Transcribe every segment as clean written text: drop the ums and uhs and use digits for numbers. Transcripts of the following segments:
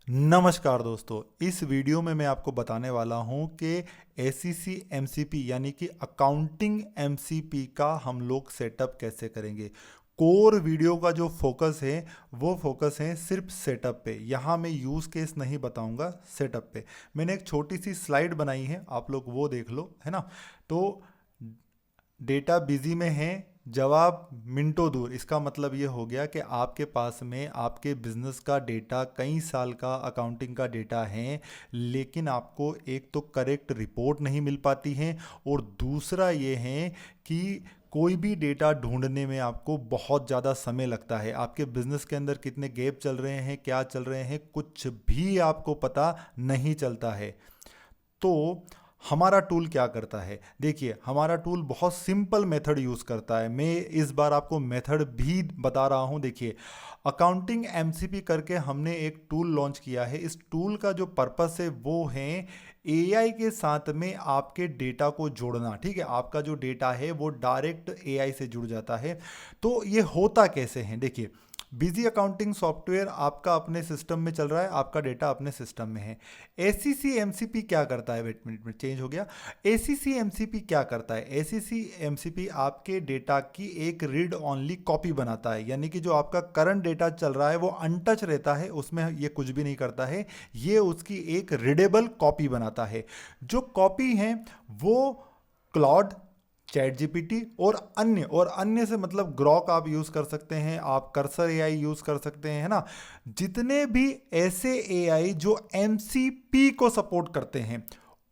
नमस्कार दोस्तों, इस वीडियो में मैं आपको बताने वाला हूं कि एसईसी एमसीपी यानी कि अकाउंटिंग एमसीपी का हम लोग सेटअप कैसे करेंगे। कोर वीडियो का जो फोकस है वो फोकस है सिर्फ सेटअप पे। यहाँ मैं यूज़ केस नहीं बताऊंगा, सेटअप पे मैंने एक छोटी सी स्लाइड बनाई है, आप लोग वो देख लो, है ना। तो डेटा बिजी में है, जवाब मिनटों दूर। इसका मतलब ये हो गया कि आपके पास में आपके बिजनेस का डेटा, कई साल का अकाउंटिंग का डेटा है, लेकिन आपको एक तो करेक्ट रिपोर्ट नहीं मिल पाती है, और दूसरा ये है कि कोई भी डेटा ढूंढने में आपको बहुत ज़्यादा समय लगता है। आपके बिजनेस के अंदर कितने गैप चल रहे हैं, क्या चल रहे हैं, कुछ भी आपको पता नहीं चलता है। तो हमारा टूल क्या करता है, देखिए हमारा टूल बहुत सिंपल मेथड यूज़ करता है। मैं इस बार आपको मेथड भी बता रहा हूँ। देखिए, अकाउंटिंग एमसीपी करके हमने एक टूल लॉन्च किया है। इस टूल का जो पर्पस है वो है एआई के साथ में आपके डेटा को जोड़ना। ठीक है, आपका जो डेटा है वो डायरेक्ट एआई से जुड़ जाता है। तो ये होता कैसे है, देखिए बिजी अकाउंटिंग सॉफ्टवेयर आपका अपने सिस्टम में चल रहा है, आपका डेटा अपने सिस्टम में है। एसीसी एमसीपी क्या करता है, वेट मिनट में चेंज हो गया। एसीसी एमसीपी क्या करता है, एसीसी एमसीपी आपके डेटा की एक रीड ओनली कॉपी बनाता है। यानी कि जो आपका करंट डेटा चल रहा है वो अनटच रहता है, उसमें ये कुछ भी नहीं करता है, ये उसकी एक रीडेबल कॉपी बनाता है। जो कॉपी है वो क्लाउड, चैट जीपीटी और अन्य से मतलब ग्रॉक आप यूज कर सकते हैं, आप कर्सर एआई यूज कर सकते हैं, है ना। जितने भी ऐसे एआई जो एमसीपी को सपोर्ट करते हैं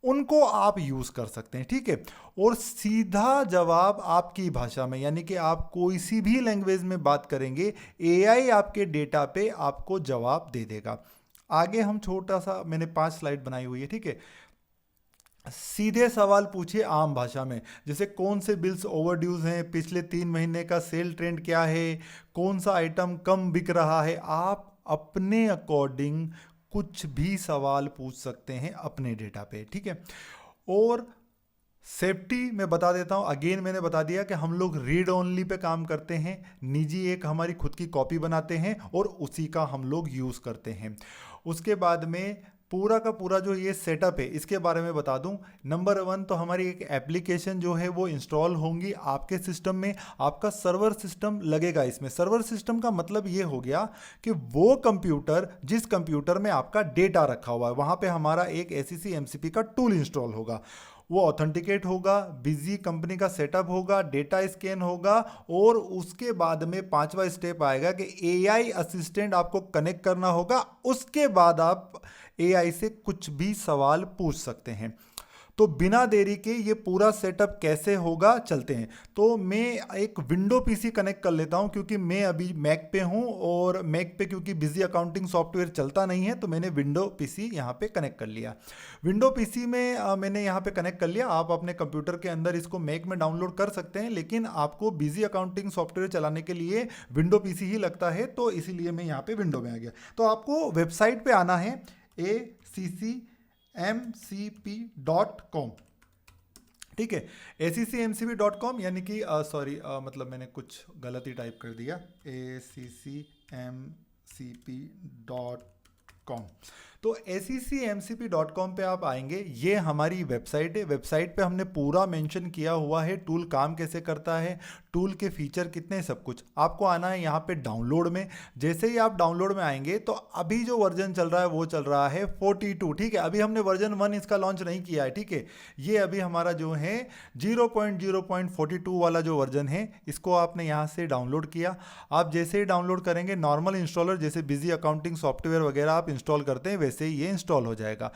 उनको आप यूज कर सकते हैं, ठीक है। और सीधा जवाब आपकी भाषा में, यानी कि आप कोई सी भी लैंग्वेज में बात करेंगे, एआई आपके डेटा पे आपको जवाब दे देगा। आगे हम छोटा सा, मैंने 5 स्लाइड बनाई हुई है, ठीक है। सीधे सवाल पूछिए आम भाषा में, जैसे कौन से बिल्स ओवरड्यूज हैं, पिछले 3 महीने का सेल ट्रेंड क्या है, कौन सा आइटम कम बिक रहा है। आप अपने अकॉर्डिंग कुछ भी सवाल पूछ सकते हैं अपने डेटा पे, ठीक है। और सेफ्टी मैं बता देता हूँ, अगेन मैंने बता दिया कि हम लोग रीड ओनली पे काम करते हैं, निजी एक हमारी खुद की कॉपी बनाते हैं और उसी का हम लोग यूज़ करते हैं। उसके बाद में पूरा का पूरा जो ये सेटअप है इसके बारे में बता दूं। नंबर 1 तो हमारी एक एप्लीकेशन जो है वो इंस्टॉल होंगी आपके सिस्टम में, आपका सर्वर सिस्टम लगेगा इसमें। सर्वर सिस्टम का मतलब ये हो गया कि वो कंप्यूटर, जिस कंप्यूटर में आपका डेटा रखा हुआ है, वहाँ पे हमारा एक एसीसी एमसीपी का टूल इंस्टॉल होगा। वो ऑथेंटिकेट होगा, बिजी कंपनी का सेटअप होगा, डेटा स्कैन होगा, और उसके बाद में 5वां स्टेप आएगा कि एआई असिस्टेंट आपको कनेक्ट करना होगा। उसके बाद आप एआई से कुछ भी सवाल पूछ सकते हैं। तो बिना देरी के ये पूरा सेटअप कैसे होगा, चलते हैं। तो मैं एक विंडो पीसी कनेक्ट कर लेता हूं, क्योंकि मैं अभी मैक पे हूं, और मैक पे क्योंकि बिजी अकाउंटिंग सॉफ्टवेयर चलता नहीं है, तो मैंने विंडो पीसी यहां पे कनेक्ट कर लिया। विंडो पीसी में मैंने यहां पे कनेक्ट कर लिया। आप अपने कंप्यूटर के अंदर इसको मैक में डाउनलोड कर सकते हैं, लेकिन आपको बिजी अकाउंटिंग सॉफ्टवेयर चलाने के लिए विंडो पीसी ही लगता है, तो इसीलिए मैं यहाँ पे विंडो में आ गया। तो आपको वेबसाइट पे आना है, ACCMCP.com, ठीक है। ACCMCP.com, यानी कि सॉरी, मतलब मैंने कुछ गलत ही टाइप कर दिया, ACCMCP.com। तो ACCMCP.com पे आप आएंगे, ये हमारी वेबसाइट है। वेबसाइट पे हमने पूरा मेंशन किया हुआ है टूल काम कैसे करता है, टूल के फीचर कितने, सब कुछ। आपको आना है यहाँ पे डाउनलोड में। जैसे ही आप डाउनलोड में आएंगे तो अभी जो वर्जन चल रहा है वो चल रहा है 42, ठीक है। अभी हमने वर्जन 1 इसका लॉन्च नहीं किया है, ठीक है। ये अभी हमारा जो है 0.0.42 वाला जो वर्जन है, इसको आपने यहाँ से डाउनलोड किया। आप जैसे ही डाउनलोड करेंगे, नॉर्मल इंस्टॉलर जैसे बिजी अकाउंटिंग सॉफ्टवेयर वगैरह आप इंस्टॉल करते हैं, वैसे ही ये इंस्टॉल हो जाएगा।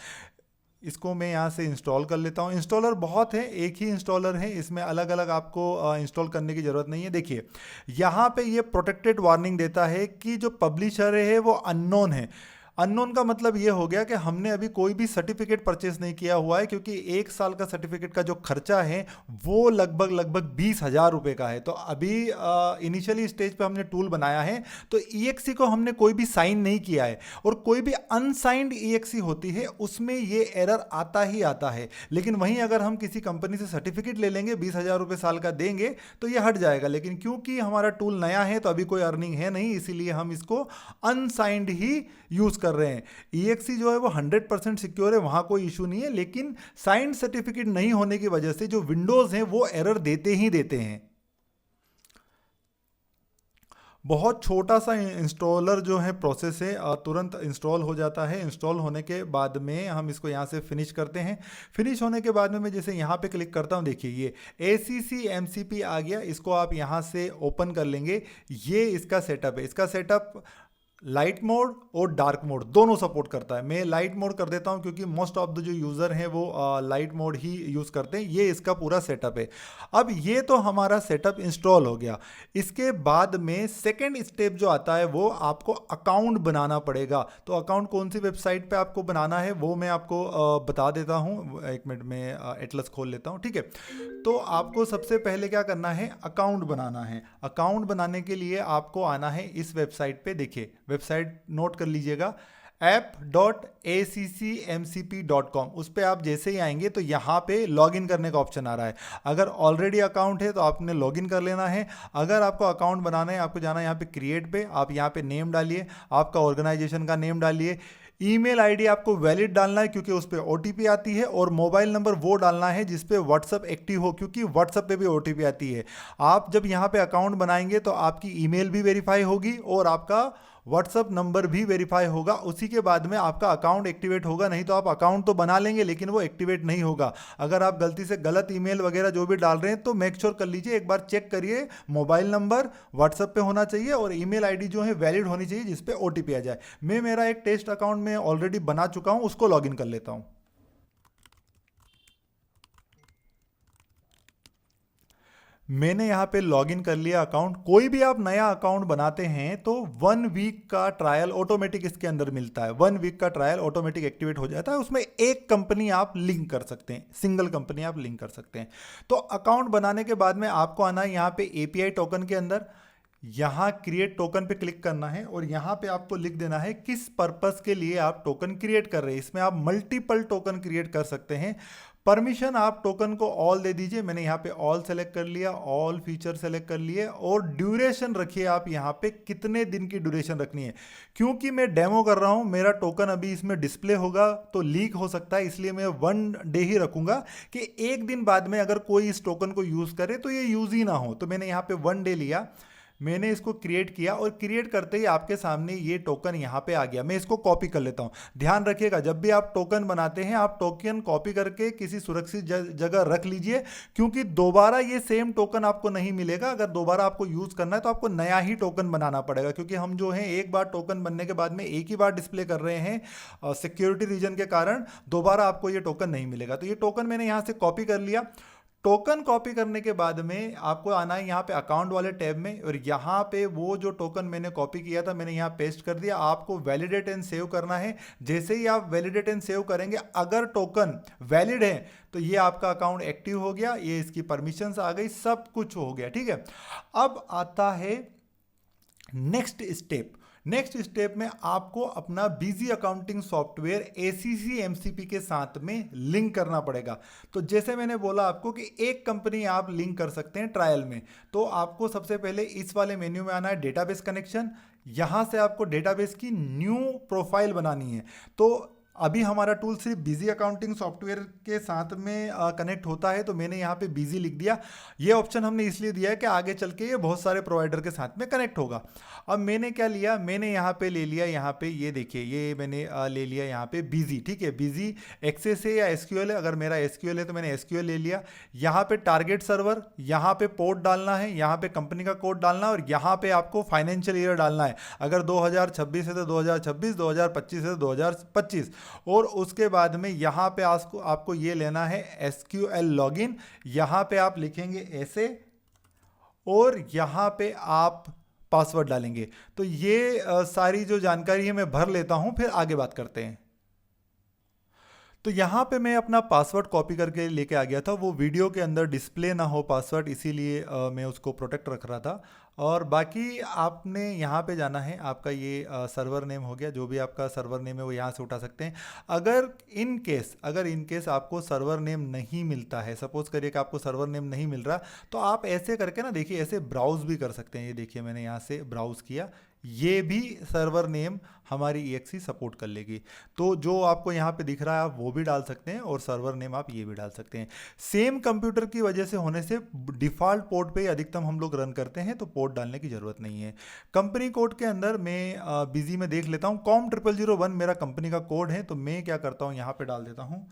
इसको मैं यहाँ से इंस्टॉल कर लेता हूँ। इंस्टॉलर बहुत है, एक ही इंस्टॉलर है, इसमें अलग अलग आपको इंस्टॉल करने की ज़रूरत नहीं है। देखिए यहाँ पे ये प्रोटेक्टेड वार्निंग देता है कि जो पब्लिशर है वो अननोन है। अननोन का मतलब ये हो गया कि हमने अभी कोई भी सर्टिफिकेट परचेस नहीं किया हुआ है, क्योंकि 1 साल का सर्टिफिकेट का जो खर्चा है वो लगभग 20,000 रुपये का है। तो अभी इनिशियली स्टेज पे हमने टूल बनाया है, तो ईएक्सी को हमने कोई भी साइन नहीं किया है, और कोई भी अनसाइंड ईएक्सी होती है उसमें ये एरर आता ही आता है। लेकिन वहीं अगर हम किसी कंपनी से सर्टिफिकेट ले लेंगे, 20,000 रुपये साल का देंगे, तो ये हट जाएगा। लेकिन क्योंकि हमारा टूल नया है तो अभी कोई अर्निंग है नहीं, इसीलिए हम इसको अनसाइंड ही यूज़ कर रहे हैं। EXE जो है वो 100% सिक्योर है, वहाँ कोई इशू नहीं है, लेकिन साइंड सर्टिफिकेट नहीं होने की वजह से जो विंडोज़ हैं वो एरर देते ही देते हैं। बहुत छोटा सा इंस्टॉलर जो है प्रोसेस है, तुरंत इंस्टॉल हो जाता है। इंस्टॉल होने के बाद में हम इसको यहाँ से फिनिश करते हैं। फिनिश होने के बाद में मैं जैसे यहाँ पे क्लिक करता हूँ, देखिए ये ACC MCP आ गया। इसको आप यहाँ से ओपन कर लेंगे। ये इसका सेटअप है। इसका सेटअप लाइट मोड और डार्क मोड दोनों सपोर्ट करता है। मैं लाइट मोड कर देता हूं क्योंकि मोस्ट ऑफ द जो यूज़र हैं वो लाइट मोड ही यूज़ करते हैं। ये इसका पूरा सेटअप है। अब ये तो हमारा सेटअप इंस्टॉल हो गया। इसके बाद में सेकेंड स्टेप जो आता है वो आपको अकाउंट बनाना पड़ेगा। तो अकाउंट कौन सी वेबसाइट पे आपको बनाना है वो मैं आपको बता देता हूँ। एक मिनट में एटलस खोल लेता हूँ, ठीक है। तो आपको सबसे पहले क्या करना है, अकाउंट बनाना है। अकाउंट बनाने के लिए आपको आना है इस वेबसाइट पे। देखिए वेबसाइट नोट कर लीजिएगा, app.accmcp.com। उस पर आप जैसे ही आएंगे तो यहाँ पे लॉगिन करने का ऑप्शन आ रहा है। अगर ऑलरेडी अकाउंट है तो आपने लॉगिन कर लेना है। अगर आपको अकाउंट बनाना है, आपको जाना है यहाँ पे क्रिएट पे। आप यहाँ पे नेम डालिए, आपका ऑर्गेनाइजेशन का नेम डालिए। ईमेल आईडी आपको वैलिड डालना है क्योंकि उस पर OTP आती है, और मोबाइल नंबर वो डालना है जिस पे व्हाट्सअप एक्टिव हो, क्योंकि व्हाट्सअप पे भी OTP आती है। आप जब यहाँ पे अकाउंट बनाएंगे तो आपकी ईमेल भी वेरीफाई होगी और आपका व्हाट्सअप नंबर भी वेरीफाई होगा। उसी के बाद में आपका अकाउंट एक्टिवेट होगा। नहीं तो आप अकाउंट तो बना लेंगे लेकिन वो एक्टिवेट नहीं होगा। अगर आप गलती से गलत ईमेल वगैरह जो भी डाल रहे हैं तो मेक श्योर कर लीजिए, एक बार चेक करिए, मोबाइल नंबर व्हाट्सअप पे होना चाहिए और ईमेल आईडी जो है वैलिड होनी चाहिए जिस पे OTP आ जाए। मैं मेरा एक टेस्ट अकाउंट में ऑलरेडी बना चुका हूं, उसको लॉगिन कर लेता हूं। मैंने यहाँ पे लॉगिन कर लिया अकाउंट। कोई भी आप नया अकाउंट बनाते हैं तो 1 वीक का ट्रायल ऑटोमेटिक इसके अंदर मिलता है। 1 वीक का ट्रायल ऑटोमेटिक एक्टिवेट हो जाता है। उसमें एक कंपनी आप लिंक कर सकते हैं, सिंगल कंपनी आप लिंक कर सकते हैं। तो अकाउंट बनाने के बाद में आपको आना है यहाँ पे API टोकन के अंदर। यहाँ क्रिएट टोकन पे क्लिक करना है और यहाँ पे आपको लिख देना है किस पर्पस के लिए आप टोकन क्रिएट कर रहे हैं। इसमें आप मल्टीपल टोकन क्रिएट कर सकते हैं। परमिशन आप टोकन को ऑल दे दीजिए। मैंने यहाँ पे ऑल सेलेक्ट कर लिया, ऑल फीचर सेलेक्ट कर लिए, और ड्यूरेशन रखिए आप यहाँ पे कितने दिन की ड्यूरेशन रखनी है। क्योंकि मैं डेमो कर रहा हूँ, मेरा टोकन अभी इसमें डिस्प्ले होगा तो लीक हो सकता है, इसलिए मैं 1 डे ही रखूंगा कि एक दिन बाद में अगर कोई इस टोकन को यूज करे तो ये यूज ही ना हो। तो मैंने यहाँ पे 1 डे लिया। मैंने इसको क्रिएट किया और क्रिएट करते ही आपके सामने ये टोकन यहाँ पे आ गया। मैं इसको कॉपी कर लेता हूँ। ध्यान रखिएगा, जब भी आप टोकन बनाते हैं आप टोकन कॉपी करके किसी सुरक्षित जगह रख लीजिए, क्योंकि दोबारा ये सेम टोकन आपको नहीं मिलेगा। अगर दोबारा आपको यूज करना है तो आपको नया ही टोकन बनाना पड़ेगा, क्योंकि हम जो है एक बार टोकन बनने के बाद में एक ही बार डिस्प्ले कर रहे हैं सिक्योरिटी रीजन के कारण। दोबारा आपको ये टोकन नहीं मिलेगा। तो ये टोकन मैंने यहाँ से कॉपी कर लिया। टोकन कॉपी करने के बाद में आपको आना है यहाँ पे अकाउंट वाले टैब में, और यहाँ पे वो जो टोकन मैंने कॉपी किया था मैंने यहाँ पेस्ट कर दिया। आपको वैलिडेट एंड सेव करना है। जैसे ही आप वैलिडेट एंड सेव करेंगे, अगर टोकन वैलिड है तो ये आपका अकाउंट एक्टिव हो गया, ये इसकी परमिशंस आ गई, सब कुछ हो गया, ठीक है। अब आता है नेक्स्ट स्टेप। नेक्स्ट स्टेप में आपको अपना busy accounting software ACC MCP के साथ में लिंक करना पड़ेगा। तो जैसे मैंने बोला आपको कि एक कंपनी आप लिंक कर सकते हैं ट्रायल में। तो आपको सबसे पहले इस वाले मेन्यू में आना है, डेटाबेस कनेक्शन। यहां से आपको डेटाबेस की न्यू प्रोफाइल बनानी है। तो अभी हमारा टूल सिर्फ बिजी अकाउंटिंग सॉफ्टवेयर के साथ में कनेक्ट होता है, तो मैंने यहाँ पे बिजी लिख दिया। ये ऑप्शन हमने इसलिए दिया है कि आगे चल के ये बहुत सारे प्रोवाइडर के साथ में कनेक्ट होगा। अब मैंने क्या लिया, मैंने यहाँ पे ले लिया, यहाँ पे ये देखिए, ये मैंने ले लिया यहाँ पे बिजी, ठीक है। बिजी एक्सेस है या SQL है, अगर मेरा SQL है तो मैंने SQL ले लिया। यहाँ पे टारगेट सर्वर, यहाँ पे पोर्ट डालना है, यहाँ पे कंपनी का कोड डालना है, और यहाँ पे आपको फाइनेंशियल ईयर डालना है। अगर 2026 है तो 2026, 2025 है तो 2025। और उसके बाद में यहाँ पे आपको ये लेना है SQL लॉगिन। यहाँ पे आप लिखेंगे ऐसे, और यहाँ पे आप पासवर्ड डालेंगे। तो ये सारी जो जानकारी है मैं भर लेता हूँ, फिर आगे बात करते हैं। तो यहाँ पे मैं अपना पासवर्ड कॉपी करके लेके आ गया था। वो वीडियो के अंदर डिस्प्ले ना हो पासवर्ड, इसीलिए मैं उसको प्रोटेक्ट रख रहा था। और बाकी आपने यहाँ पे जाना है, आपका ये सर्वर नेम हो गया, जो भी आपका सर्वर नेम है वो यहाँ से उठा सकते हैं। अगर इन केस आपको सर्वर नेम नहीं मिलता है, सपोज करिए कि आपको सर्वर नेम नहीं मिल रहा, तो आप ऐसे करके ना, देखिए, ऐसे ब्राउज भी कर सकते हैं। ये देखिए, मैंने यहाँ से ब्राउज किया, ये भी सर्वर नेम हमारी EXE सपोर्ट कर लेगी। तो जो आपको यहाँ पे दिख रहा है आप वो भी डाल सकते हैं और सर्वर नेम आप ये भी डाल सकते हैं। सेम कंप्यूटर की वजह से होने से डिफ़ॉल्ट पोर्ट पे ही अधिकतम हम लोग रन करते हैं, तो पोर्ट डालने की ज़रूरत नहीं है। कंपनी कोड के अंदर मैं बिजी में देख लेता हूँ, COM0001 मेरा कंपनी का कोड है, तो मैं क्या करता हूँ यहाँ पे डाल देता हूँ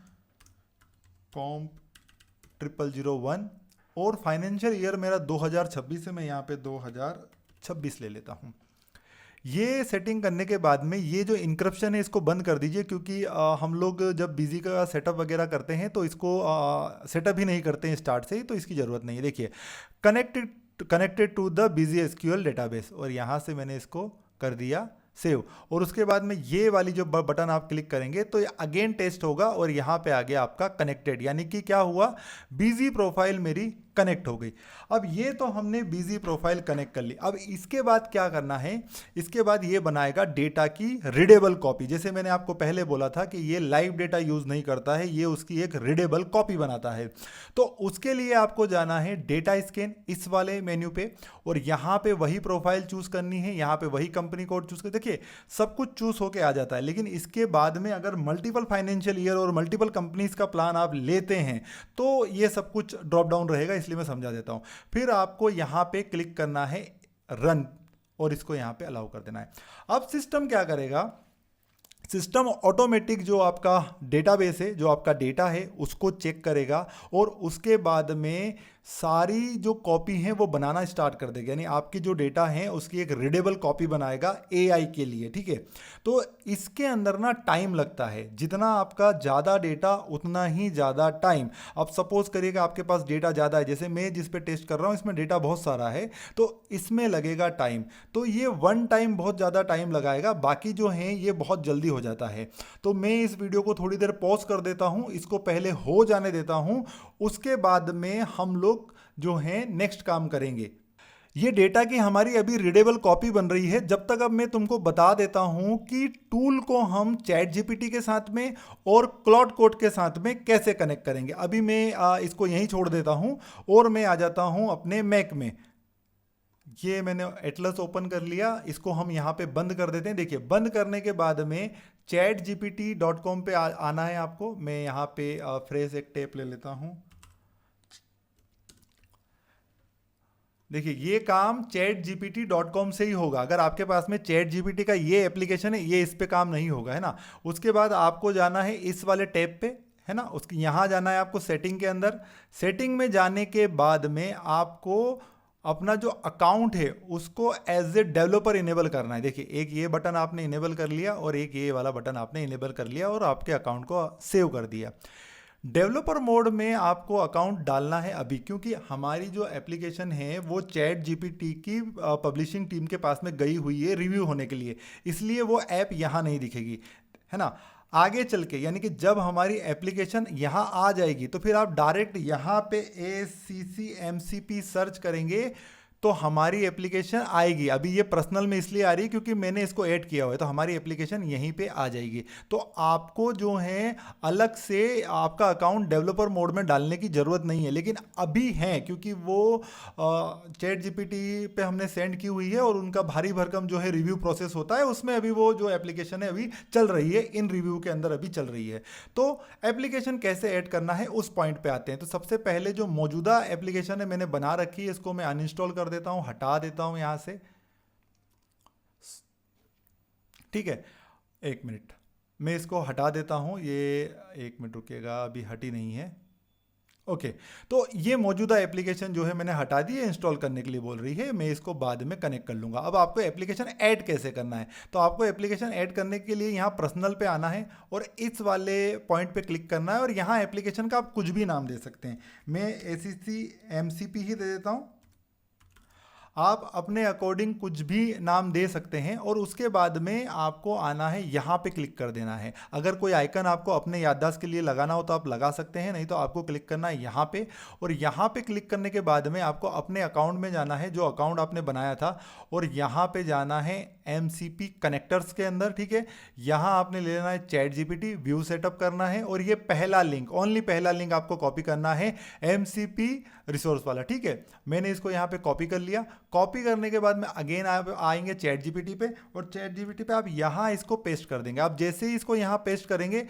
COM0001 और फाइनेंशियल ईयर मेरा 2026 है, मैं यहाँ पे 2026 ले लेता हूँ। ये सेटिंग करने के बाद में ये जो इंक्रिप्शन है इसको बंद कर दीजिए, क्योंकि हम लोग जब बिजी का सेटअप वगैरह करते हैं तो इसको सेटअप ही नहीं करते हैं स्टार्ट से ही, तो इसकी ज़रूरत नहीं है। देखिए connected to the busy SQL database, और यहाँ से मैंने इसको कर दिया सेव। और उसके बाद में ये वाली जो बटन आप क्लिक करेंगे तो ये अगेन टेस्ट होगा और यहाँ पे आ गया आपका कनेक्टेड, यानी कि क्या हुआ, बिजी प्रोफाइल मेरी कनेक्ट हो गई। अब ये तो हमने बिजी प्रोफाइल कनेक्ट कर ली। अब इसके बाद क्या करना है, इसके बाद ये बनाएगा डेटा की रीडेबल कॉपी। जैसे मैंने आपको पहले बोला था कि ये लाइव डेटा यूज़ नहीं करता है, ये उसकी एक रीडेबल कॉपी बनाता है। तो उसके लिए आपको जाना है डेटा स्कैन इस वाले मेन्यू पे, और यहाँ पे वही प्रोफाइल चूज़ करनी है, यहाँ पे वही कंपनी कोड चूज़ कर, देखिए सब कुछ चूज़ होके आ जाता है। लेकिन इसके बाद में अगर मल्टीपल फाइनेंशियल ईयर और मल्टीपल कंपनीज का प्लान आप लेते हैं तो ये सब कुछ ड्रॉप डाउन रहेगा, इसलिए मैं समझा देता हूं। फिर आपको यहां पे क्लिक करना है रन, और इसको यहां पे अलाउ कर देना है। अब सिस्टम क्या करेगा, सिस्टम ऑटोमेटिक जो आपका डेटाबेस है, जो आपका डेटा है उसको चेक करेगा और उसके बाद में सारी जो कॉपी हैं वो बनाना स्टार्ट कर देगा, यानी आपकी जो डेटा है उसकी एक रीडेबल कॉपी बनाएगा AI के लिए, ठीक है। तो इसके अंदर ना टाइम लगता है, जितना आपका ज़्यादा डेटा उतना ही ज़्यादा टाइम। अब सपोज करिएगा आपके पास डेटा ज़्यादा है, जैसे मैं जिस पे टेस्ट कर रहा हूँ इसमें डेटा बहुत सारा है, तो इसमें लगेगा टाइम। तो ये वन टाइम बहुत ज़्यादा टाइम लगाएगा, बाकी जो है ये बहुत जल्दी हो जाता है। तो मैं इस वीडियो को थोड़ी देर पॉज कर देता हूँ, इसको पहले हो जाने देता हूँ, उसके बाद में हम लोग जो हैं नेक्स्ट काम करेंगे। ये डेटा की हमारी अभी रीडेबल कॉपी बन रही है। जब तक अब मैं तुमको बता देता हूं कि टूल को हम चैट जीपीटी के साथ में और क्लाउड कोड के साथ में कैसे कनेक्ट करेंगे। अभी मैं इसको यहीं छोड़ देता हूं और मैं आ जाता हूं अपने मैक में। ये मैंने एटलस ओपन कर लिया, इसको हम यहाँ पे बंद कर देते हैं। देखिए बंद करने के बाद में chatgpt.com पे आना है आपको। मैं यहाँ पे फ्रेश एक टेप ले लेता हूँ। देखिए ये काम chatgpt.com से ही होगा। अगर आपके पास में ChatGPT का ये एप्लीकेशन है, ये इस पे काम नहीं होगा, है ना। उसके बाद आपको जाना है इस वाले टैब पे, है ना, उसके यहाँ जाना है आपको सेटिंग के अंदर। सेटिंग में जाने के बाद में आपको अपना जो अकाउंट है उसको एज ए डेवलपर इनेबल करना है। देखिए एक ये बटन आपने इनेबल कर लिया और एक ये वाला बटन आपने इनेबल कर लिया और आपके अकाउंट को सेव कर दिया। डेवलपर मोड में आपको अकाउंट डालना है अभी, क्योंकि हमारी जो एप्लीकेशन है वो चैट जीपीटी की पब्लिशिंग टीम के पास में गई हुई है रिव्यू होने के लिए, इसलिए वो ऐप यहाँ नहीं दिखेगी, है ना। आगे चल के यानी कि जब हमारी एप्लीकेशन यहाँ आ जाएगी तो फिर आप डायरेक्ट यहाँ पे ACCMCP सर्च करेंगे तो हमारी एप्लीकेशन आएगी। अभी ये पर्सनल में इसलिए आ रही है क्योंकि मैंने इसको ऐड किया हुआ है, तो हमारी एप्लीकेशन यहीं पे आ जाएगी। तो आपको जो है अलग से आपका अकाउंट डेवलपर मोड में डालने की ज़रूरत नहीं है, लेकिन अभी है क्योंकि वो चैट जीपीटी पे हमने सेंड की हुई है और उनका भारी भरकम जो है रिव्यू प्रोसेस होता है, उसमें अभी वो जो एप्लीकेशन है अभी चल रही है, इन रिव्यू के अंदर अभी चल रही है। तो एप्लीकेशन कैसे ऐड करना है उस पॉइंट पे आते हैं। तो सबसे पहले जो मौजूदा एप्लीकेशन है मैंने बना रखी है, इसको मैं अनइंस्टॉल कर देता हूं, हटा देता हूं यहां से, ठीक है। एक मिनट मैं इसको हटा देता हूं, ये एक मिनट रुकिएगा, अभी हटी नहीं है। ओके तो ये मौजूदा एप्लीकेशन जो है मैंने हटा दी है, इंस्टॉल करने के लिए बोल रही है, मैं इसको बाद में कनेक्ट कर लूँगा। अब आपको एप्लीकेशन ऐड कैसे करना है, तो आपको एप्लीकेशन ऐड करने के लिए यहाँ पर्सनल पे आना है और इस वाले पॉइंट पे क्लिक करना है और यहाँ एप्लीकेशन का आप कुछ भी नाम दे सकते हैं। मैं ACCMCP ही दे देता हूँ, आप अपने अकॉर्डिंग कुछ भी नाम दे सकते हैं। और उसके बाद में आपको आना है यहाँ पे क्लिक कर देना है। अगर कोई आइकन आपको अपने याददाश्त के लिए लगाना हो तो आप लगा सकते हैं, नहीं तो आपको क्लिक करना है यहाँ पे। और यहाँ पे क्लिक करने के बाद में आपको अपने अकाउंट में जाना है, जो अकाउंट आपने बनाया था, और यहाँ पे जाना है MCP कनेक्टर्स के अंदर, ठीक है। यहाँ आपने ले लेना है चैट जीपीटी, व्यू सेटअप करना है और ये पहला लिंक, ओनली पहला लिंक आपको कॉपी करना है MCP रिसोर्स वाला, ठीक है। मैंने इसको यहाँ पे कॉपी कर लिया। कॉपी करने के बाद में अगेन आप आएंगे चैट जीपीटी पे, और चैट जीपीटी पे आप यहाँ इसको पेस्ट कर देंगे। आप जैसे ही इसको यहाँ पेस्ट करेंगे,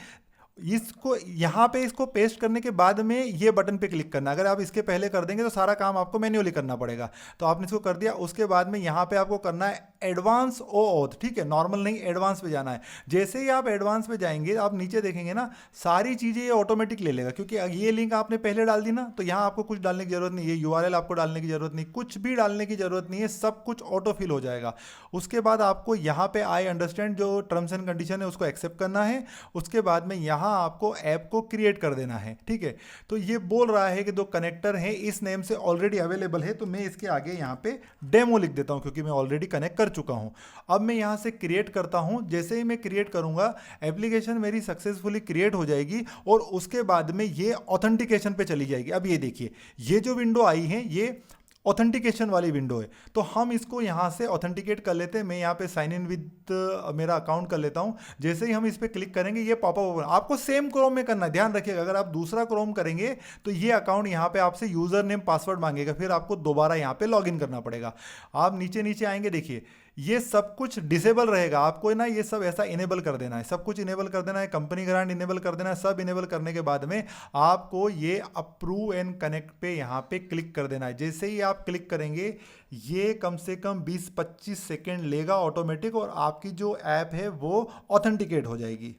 इसको यहाँ पे इसको पेस्ट करने के बाद में ये बटन पे क्लिक करना। अगर आप इसके पहले कर देंगे तो सारा काम आपको मैन्युअली करना पड़ेगा। तो आपने इसको कर दिया, उसके बाद में यहाँ पे आपको करना है एडवांस OAuth, ठीक है, नॉर्मल नहीं, एडवांस पे जाना है। जैसे ही आप एडवांस पे जाएंगे, आप नीचे देखेंगे ना, सारी चीज़ें ये ऑटोमेटिक ले लेगा, क्योंकि ये लिंक आपने पहले डाल दी ना, तो यहाँ आपको कुछ डालने की जरूरत नहीं, ये URL आपको डालने की जरूरत नहीं, कुछ भी डालने की जरूरत नहीं है, सब कुछ ऑटो फिल हो जाएगा। उसके बाद आपको यहाँ पे आई अंडरस्टैंड जो टर्म्स एंड कंडीशन है उसको एक्सेप्ट करना है। उसके बाद में यहाँ आपको ऐप को क्रिएट कर देना है, ठीक है। तो ये बोल रहा है कि जो कनेक्टर है इस नेम से ऑलरेडी अवेलेबल है, तो मैं इसके आगे यहाँ पे डेमो लिख देता हूँ, क्योंकि मैं ऑलरेडी कनेक्ट कर चुका हूँ। अब मैं यहाँ से क्रिएट करता हूँ। जैसे ही मैं क्रिएट करूँगा, एप्लीकेशन मेरी सक्सेसफुली क्रिएट हो जाएगी, और उसके बाद में ये ऑथेंटिकेशन पे चली जाएगी। अब ये देखिए, ये जो विंडो आई है ये ऑथेंटिकेशन वाली विंडो है, तो हम इसको यहाँ से ऑथेंटिकेट कर लेते हैं। मैं यहाँ पे साइन इन विद मेरा अकाउंट कर लेता हूँ। जैसे ही हम इस पर क्लिक करेंगे, ये पॉपअप होगा। आपको सेम क्रोम में करना है, ध्यान रखिएगा। अगर आप दूसरा क्रोम करेंगे तो ये अकाउंट यहाँ पे आपसे यूजर नेम पासवर्ड मांगेगा, फिर आपको दोबारा यहाँ पे लॉगिन करना पड़ेगा। आप नीचे नीचे आएंगे, देखिए ये सब कुछ डिसेबल रहेगा। आपको ना ये सब ऐसा इनेबल कर देना है, सब कुछ इनेबल कर देना है, कंपनी ग्रांट इनेबल कर देना है। सब इनेबल करने के बाद में आपको ये अप्रूव एंड कनेक्ट पे यहाँ पे क्लिक कर देना है। जैसे ही आप क्लिक करेंगे, ये कम से कम 20-25 सेकेंड लेगा ऑटोमेटिक, और आपकी जो ऐप है वो ऑथेंटिकेट हो जाएगी।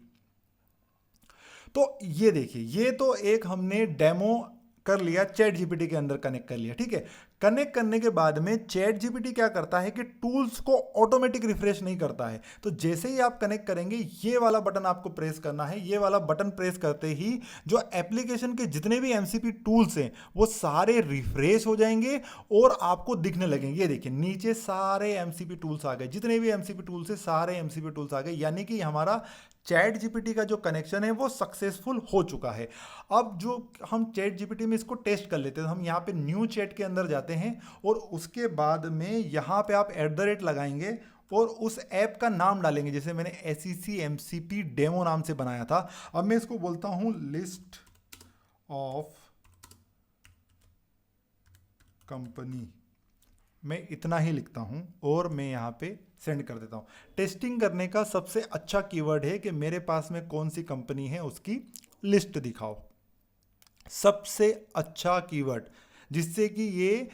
तो ये देखिए, ये तो एक हमने डेमो कर लिया, चैट जीपीटी के अंदर कनेक्ट कर लिया, ठीक है। कनेक्ट करने के बाद में चैट जीपीटी क्या करता है कि टूल्स को ऑटोमेटिक रिफ्रेश नहीं करता है। तो जैसे ही आप कनेक्ट करेंगे, ये वाला बटन आपको प्रेस करना है। ये वाला बटन प्रेस करते ही जो एप्लीकेशन के जितने भी एमसीपी टूल्स हैं वो सारे रिफ्रेश हो जाएंगे और आपको दिखने लगेंगे। ये देखिए, नीचे सारे एमसीपी टूल्स आ गए, जितने भी एमसीपी टूल्स है सारे एमसीपी टूल्स आ गए, यानी कि हमारा चैट जीपीटी का जो कनेक्शन है वो सक्सेसफुल हो चुका है। अब जो हम चैट जीपीटी में इसको टेस्ट कर लेते हैं, तो हम यहाँ पे न्यू चैट के अंदर जाते हैं, और उसके बाद में यहाँ पे आप @ लगाएंगे और उस ऐप का नाम डालेंगे। जैसे मैंने SEC MCP डेमो नाम से बनाया था। अब मैं इसको बोलता हूँ लिस्ट ऑफ कंपनी, मैं इतना ही लिखता हूं और मैं यहाँ पे सेंड कर देता हूँ। टेस्टिंग करने का सबसे अच्छा कीवर्ड है कि मेरे पास में कौन सी कंपनी है उसकी लिस्ट दिखाओ, सबसे अच्छा कीवर्ड, जिससे कि ये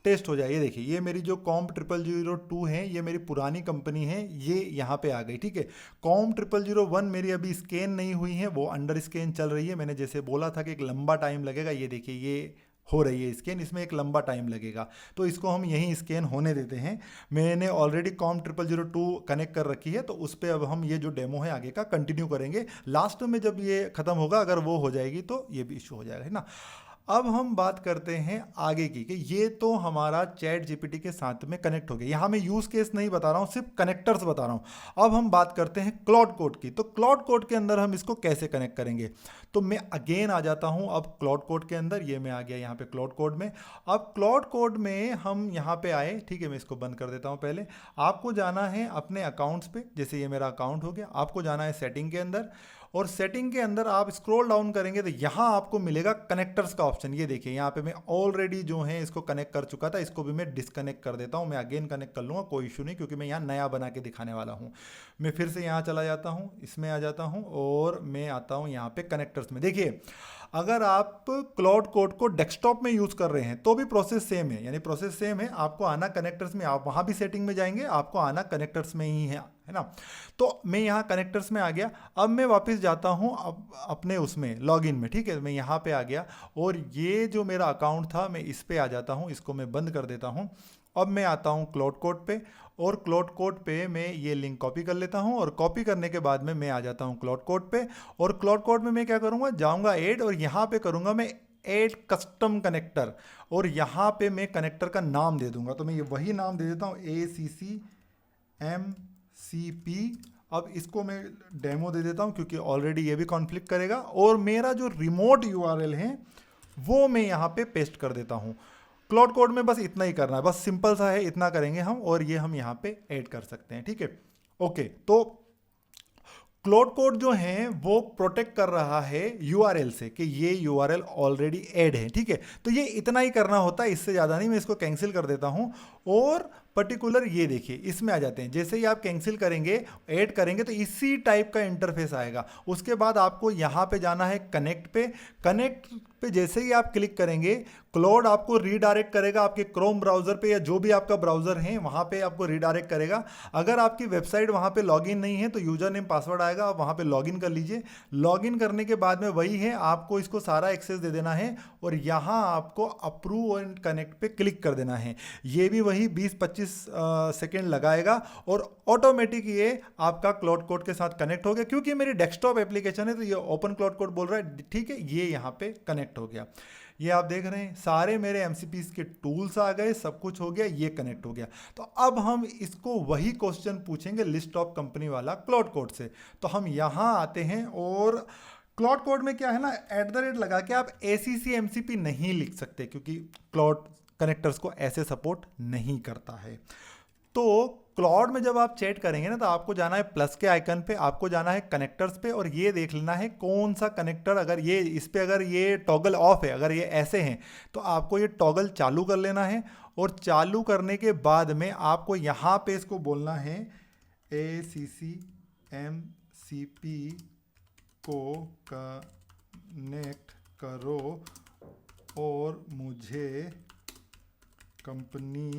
टेस्ट हो जाए। ये देखिए, ये मेरी जो COM0002 है, ये मेरी पुरानी कंपनी है, ये यहाँ पे आ गई, ठीक है। COM0001 मेरी अभी स्कैन नहीं हुई है, वो अंडर स्कैन चल रही है। मैंने जैसे बोला था कि एक लंबा टाइम लगेगा, ये देखिए ये हो रही है स्कैन, इसमें एक लंबा टाइम लगेगा, तो इसको हम यहीं स्कैन होने देते हैं। मैंने ऑलरेडी COM0002 कनेक्ट कर रखी है, तो उस पर अब हम ये जो डेमो है आगे का कंटिन्यू करेंगे। लास्ट में जब ये खत्म होगा, अगर वो हो जाएगी तो ये भी इशू हो जाएगा, है ना। अब हम बात करते हैं आगे की, कि ये तो हमारा चैट जीपीटी के साथ में कनेक्ट हो गया। यहाँ मैं यूज़ केस नहीं बता रहा हूँ, सिर्फ कनेक्टर्स बता रहा हूँ। अब हम बात करते हैं क्लाउड कोड की। तो क्लाउड कोड के अंदर हम इसको कैसे कनेक्ट करेंगे, तो मैं अगेन आ जाता हूँ अब क्लाउड कोड के अंदर। ये मैं आ गया यहाँ पे क्लाउड कोड में। अब क्लाउड कोड में हम यहाँ पे आए, ठीक है, मैं इसको बंद कर देता हूँ। पहले आपको जाना है अपने अकाउंट्स पे, जैसे ये मेरा अकाउंट हो गया। आपको जाना है सेटिंग के अंदर, और सेटिंग के अंदर आप स्क्रॉल डाउन करेंगे तो यहाँ आपको मिलेगा कनेक्टर्स का ऑप्शन। ये देखिए, यहाँ पे मैं ऑलरेडी जो है इसको कनेक्ट कर चुका था, इसको भी मैं डिस्कनेक्ट कर देता हूँ। मैं अगेन कनेक्ट कर लूँगा, कोई इशू नहीं, क्योंकि मैं यहाँ नया बना के दिखाने वाला हूँ। मैं फिर से यहाँ चला जाता हूँ, इसमें आ जाता हूँ, और मैं आता हूँ यहाँ पे कनेक्टर्स में। देखिए, अगर आप क्लाउड कोड को डेस्कटॉप में यूज़ कर रहे हैं तो भी प्रोसेस सेम है, यानी प्रोसेस सेम है। आपको आना कनेक्टर्स में, आप वहाँ भी सेटिंग में जाएंगे, आपको आना कनेक्टर्स में ही है ना। तो मैं यहाँ कनेक्टर्स में आ गया। अब मैं वापस जाता हूँ अपने उसमें लॉगिन में, ठीक है। मैं यहाँ पे आ गया, और ये जो मेरा अकाउंट था मैं इस पे आ जाता हूँ, इसको मैं बंद कर देता हूँ। अब मैं आता हूँ क्लाउड कोड पे, और क्लाउड कोड पे मैं ये लिंक कॉपी कर लेता हूँ, और कॉपी करने के बाद में मैं आ जाता हूँ क्लाउड कोड पे। और क्लाउड कोड में मैं क्या करूँगा, जाऊँगा ऐड, और यहाँ पे करूँगा मैं ऐड कस्टम कनेक्टर, और यहाँ पे मैं कनेक्टर का नाम दे दूँगा। तो मैं ये वही नाम दे देता हूँ, ACC MCP। अब इसको मैं डेमो दे देता हूँ, क्योंकि ऑलरेडी ये भी कॉन्फ्लिक्ट करेगा। और मेरा जो रिमोट URL है वो मैं यहाँ पे पेस्ट कर देता हूँ। क्लाउड कोड में बस इतना ही करना है, बस सिंपल सा है, इतना करेंगे हम, और ये हम यहाँ पे ऐड कर सकते हैं, ठीक है। ओके, तो क्लाउड कोड जो है वो प्रोटेक्ट कर रहा है यूआरएल से कि ये यूआरएल ऑलरेडी ऐड है, ठीक है। तो ये इतना ही करना होता है, इससे ज़्यादा नहीं। मैं इसको कैंसिल कर देता हूँ और पर्टिकुलर ये देखिए इसमें आ जाते हैं। जैसे ही आप कैंसिल करेंगे, ऐड करेंगे तो इसी टाइप का इंटरफेस आएगा। उसके बाद आपको यहाँ पे जाना है कनेक्ट पे। कनेक्ट पे जैसे ही आप क्लिक करेंगे, क्लाउड आपको रीडायरेक्ट करेगा आपके क्रोम ब्राउजर पे या जो भी आपका ब्राउजर है वहाँ पे आपको रीडायरेक्ट करेगा। अगर आपकी वेबसाइट वहाँ पे लॉगिन नहीं है तो यूजर नेम पासवर्ड आएगा, आप वहाँ पे लॉगिन कर लीजिए। लॉगिन करने के बाद में वही है, आपको इसको सारा एक्सेस दे देना है और यहाँ आपको अप्रूव एंड कनेक्ट पे क्लिक कर देना है। ये भी वही 20-25 सेकेंड लगाएगा और ऑटोमेटिक ये आपका क्लाउड कोड के साथ कनेक्ट हो गया। क्योंकि मेरी डेस्कटॉप एप्लीकेशन है तो ये ओपन क्लाउड कोड बोल रहा है, ठीक है, ये यहाँ पे कनेक्ट हो गया। ये आप देख रहे हैं सारे मेरे एमसीपीज के टूल्स आ गए, सब कुछ हो गया, ये कनेक्ट हो गया। तो अब हम इसको वही क्वेश्चन पूछेंगे लिस्ट ऑफ कंपनी वाला क्लाउड कोड से। तो हम यहाँ आते हैं और क्लाउड कोड में क्या है ना, @ लगा के आप ACC MCP नहीं लिख सकते क्योंकि क्लाउड कनेक्टर्स को ऐसे सपोर्ट नहीं करता है। तो क्लाउड में जब आप चैट करेंगे ना तो आपको जाना है प्लस के आइकन पे, आपको जाना है कनेक्टर्स पे और ये देख लेना है कौन सा कनेक्टर, अगर ये इस पे अगर ये टॉगल ऑफ है, अगर ये ऐसे हैं तो आपको ये टॉगल चालू कर लेना है। और चालू करने के बाद में आपको यहाँ पे इसको बोलना है ACC MCP को कनेक्ट करो और मुझे कंपनी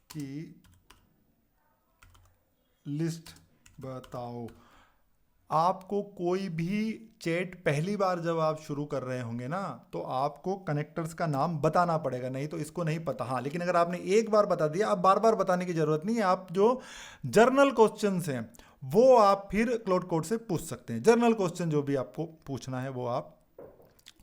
की लिस्ट बताओ। आपको कोई भी चैट पहली बार जब आप शुरू कर रहे होंगे ना तो आपको कनेक्टर्स का नाम बताना पड़ेगा, नहीं तो इसको नहीं पता। हाँ, लेकिन अगर आपने एक बार बता दिया, अब बार बार बताने की जरूरत नहीं है। आप जो जर्नल क्वेश्चंस हैं वो आप फिर क्लाउड कोड से पूछ सकते हैं। जर्नल क्वेश्चन जो भी आपको पूछना है वो आप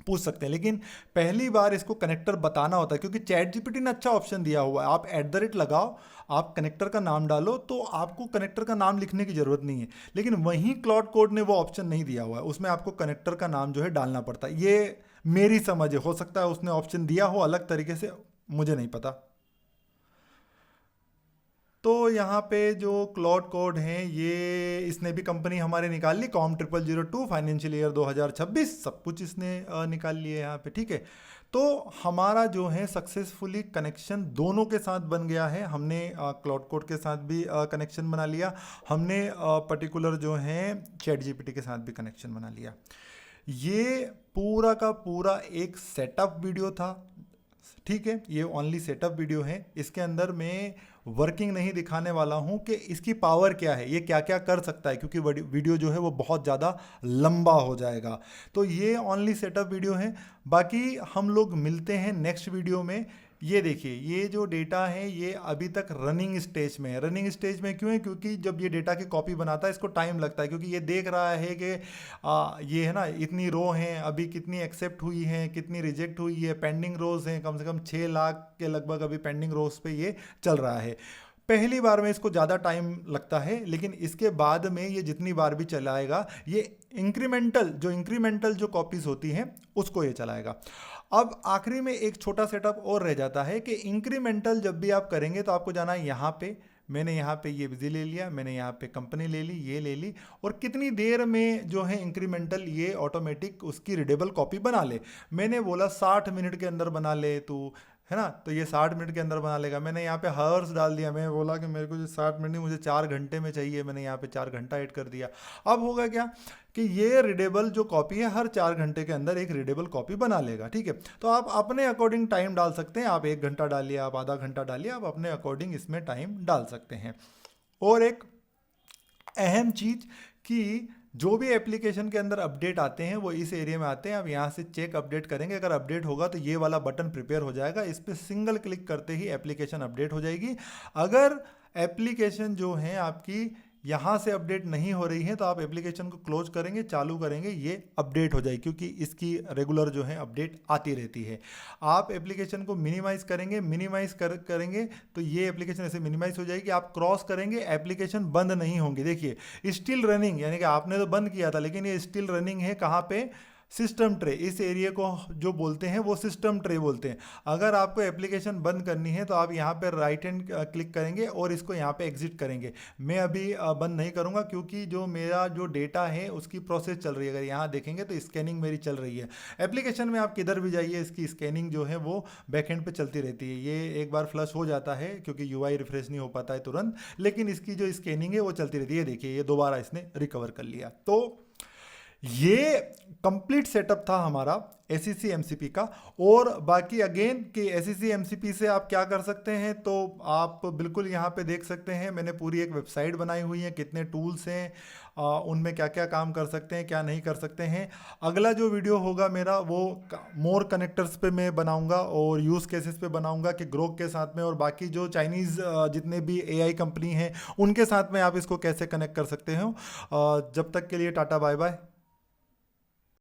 पूछ सकते हैं, लेकिन पहली बार इसको कनेक्टर बताना होता है क्योंकि चैट जीपीटी ने अच्छा ऑप्शन दिया हुआ है। आप @ लगाओ, आप कनेक्टर का नाम डालो तो आपको कनेक्टर का नाम लिखने की ज़रूरत नहीं है। लेकिन वहीं क्लाउड कोड ने वो ऑप्शन नहीं दिया हुआ है, उसमें आपको कनेक्टर का नाम जो है डालना पड़ता है। ये मेरी समझ है, हो सकता है उसने ऑप्शन दिया हो अलग तरीके से, मुझे नहीं पता। तो यहाँ पे जो क्लाउड कोड हैं ये इसने भी कंपनी हमारे निकाल ली, com0002 फाइनेंशियल ईयर 2026, सब कुछ इसने निकाल लिए यहाँ पे, ठीक है। तो हमारा जो है सक्सेसफुली कनेक्शन दोनों के साथ बन गया है। हमने क्लाउड कोड के साथ भी कनेक्शन बना लिया, हमने पर्टिकुलर जो है चैट जीपीटी के साथ भी कनेक्शन बना लिया। ये पूरा का पूरा एक सेटअप वीडियो था, ठीक है। ये ओनली सेटअप वीडियो है, इसके अंदर मैं वर्किंग नहीं दिखाने वाला हूं कि इसकी पावर क्या है, ये क्या क्या कर सकता है, क्योंकि वीडियो जो है वो बहुत ज़्यादा लंबा हो जाएगा। तो ये ओनली सेटअप वीडियो है। बाकी हम लोग मिलते हैं नेक्स्ट वीडियो में। ये देखिए, ये जो डेटा है ये अभी तक रनिंग स्टेज में है। रनिंग स्टेज में क्यों है? क्योंकि जब ये डेटा की कॉपी बनाता है इसको टाइम लगता है, क्योंकि ये देख रहा है कि ये है ना इतनी रो हैं, अभी कितनी एक्सेप्ट हुई हैं, कितनी रिजेक्ट हुई है, पेंडिंग रोज हैं, कम से कम 6 लाख के लगभग अभी पेंडिंग रोज पे ये चल रहा है। पहली बार में इसको ज़्यादा टाइम लगता है, लेकिन इसके बाद में ये जितनी बार भी चलाएगा ये इंक्रीमेंटल जो कॉपीज़ होती हैं उसको ये चलाएगा। अब आखिरी में एक छोटा सेटअप और रह जाता है कि इंक्रीमेंटल जब भी आप करेंगे तो आपको जाना है यहाँ पे। मैंने यहाँ पे ये बिजी ले लिया, मैंने यहाँ पे कंपनी ले ली, ये ले ली, और कितनी देर में जो है इंक्रीमेंटल ये ऑटोमेटिक उसकी रीडेबल कॉपी बना ले। मैंने बोला 60 मिनट के अंदर बना ले तू, है ना, तो ये 60 मिनट के अंदर बना लेगा। मैंने यहाँ पे हॉर्स डाल दिया, मैं बोला कि मेरे को जो 60 मिनट नहीं मुझे 4 घंटे में चाहिए, मैंने यहाँ पे 4 घंटा ऐड कर दिया। अब होगा क्या कि ये रीडेबल जो कॉपी है हर 4 घंटे के अंदर एक रीडेबल कॉपी बना लेगा, ठीक है। तो आप अपने अकॉर्डिंग टाइम डाल सकते हैं, आप 1 घंटा डालिए, आप आधा घंटा डालिए, आप अपने अकॉर्डिंग इसमें टाइम डाल सकते हैं। और एक अहम चीज़ कि जो भी एप्लीकेशन के अंदर अपडेट आते हैं वो इस एरिया में आते हैं। आप यहाँ से चेक अपडेट करेंगे, अगर अपडेट होगा तो ये वाला बटन प्रिपेयर हो जाएगा, इस पर सिंगल क्लिक करते ही एप्लीकेशन अपडेट हो जाएगी। अगर एप्लीकेशन जो है आपकी यहाँ से अपडेट नहीं हो रही है तो आप एप्लीकेशन को क्लोज करेंगे, चालू करेंगे, ये अपडेट हो जाएगी, क्योंकि इसकी रेगुलर जो है अपडेट आती रहती है। आप एप्लीकेशन को मिनिमाइज करेंगे, करेंगे तो ये एप्लीकेशन ऐसे मिनिमाइज हो जाएगी। आप क्रॉस करेंगे, एप्लीकेशन बंद नहीं होंगे। देखिए स्टिल रनिंग, यानी कि आपने तो बंद किया था लेकिन ये स्टिल रनिंग है। कहाँ पे? सिस्टम ट्रे, इस एरिया को जो बोलते हैं वो सिस्टम ट्रे बोलते हैं। अगर आपको एप्लीकेशन बंद करनी है तो आप यहाँ पर राइट हैंड क्लिक करेंगे और इसको यहाँ पे एग्जिट करेंगे। मैं अभी बंद नहीं करूँगा क्योंकि जो मेरा जो डेटा है उसकी प्रोसेस चल रही है। अगर यहाँ देखेंगे तो स्कैनिंग मेरी चल रही है। एप्लीकेशन में आप किधर भी जाइए, इसकी स्कैनिंग जो है वो बैकएंड पे चलती रहती है। ये एक बार फ्लश हो जाता है क्योंकि यूआई रिफ्रेश नहीं हो पाता है तुरंत, लेकिन इसकी जो स्कैनिंग है वो चलती रहती है। देखिए ये दोबारा इसने रिकवर कर लिया। तो ये कंप्लीट सेटअप था हमारा एसईसी एमसीपी का। और बाकी अगेन कि एसईसी एमसीपी से आप क्या कर सकते हैं, तो आप बिल्कुल यहाँ पे देख सकते हैं मैंने पूरी एक वेबसाइट बनाई हुई है, कितने टूल्स हैं, उनमें क्या क्या काम कर सकते हैं, क्या नहीं कर सकते हैं। अगला जो वीडियो होगा मेरा वो मोर कनेक्टर्स पे मैं बनाऊंगा और यूज़ केसेस पे बनाऊंगा कि ग्रोक के साथ में और बाकी जो चाइनीज़ जितने भी एआई कंपनी हैं उनके साथ में आप इसको कैसे कनेक्ट कर सकते हो। जब तक के लिए टाटा बाय बाय।